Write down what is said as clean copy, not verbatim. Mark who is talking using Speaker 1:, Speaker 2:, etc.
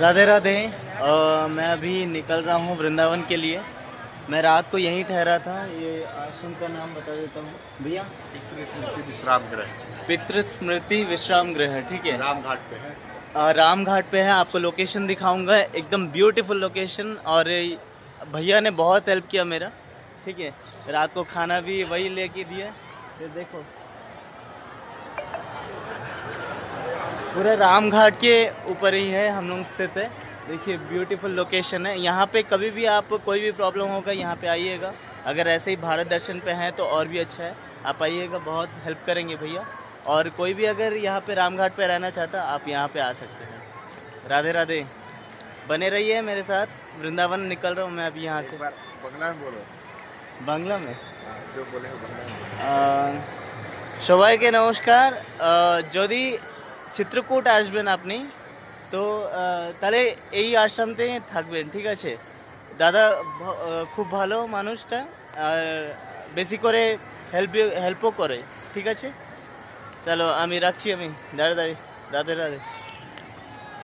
Speaker 1: राधे राधे। मैं अभी निकल रहा हूँ वृंदावन के लिए। मैं रात को यहीं ठहरा था। ये आश्रम का नाम बता देता हूँ भैया।
Speaker 2: पितृ स्मृति विश्राम गृह
Speaker 1: पितृ स्मृति विश्राम गृह, ठीक है।
Speaker 2: राम घाट पे है।
Speaker 1: राम घाट पे है। आपको लोकेशन दिखाऊंगा, एकदम ब्यूटीफुल लोकेशन। और भैया ने बहुत हेल्प किया मेरा, ठीक है। रात को खाना भी वही लेके दिया। ये देखो पूरा राम घाट के ऊपर ही है हम लोग स्थित है। देखिए ब्यूटीफुल लोकेशन है। यहाँ पे कभी भी आप कोई भी प्रॉब्लम होगा यहाँ पे आइएगा। अगर ऐसे ही भारत दर्शन पे हैं तो और भी अच्छा है, आप आइएगा, बहुत हेल्प करेंगे भैया। और कोई भी अगर यहाँ पे राम घाट पे रहना चाहता आप यहाँ पे आ सकते हैं। राधे राधे, बने रहिए मेरे साथ। वृंदावन निकल रहा हूँ मैं अभी यहाँ से।
Speaker 2: बंगला में बोलो।
Speaker 1: बांग्ला में
Speaker 2: जो बोले हो बंगला में।
Speaker 1: সবাইকে নমস্কার। যদি চিত্রকূট আসবেন আপনি তো তাহলে এই আশ্রমতে থাকবেন, ঠিক আছে। দাদা খুব ভালো মানুষটা, আর বেশি করে হেল্পও করে, ঠিক আছে। চলো আমি রাখছি, আমি দাঁড়ে দাঁড়িয়ে। রাধে রাধে।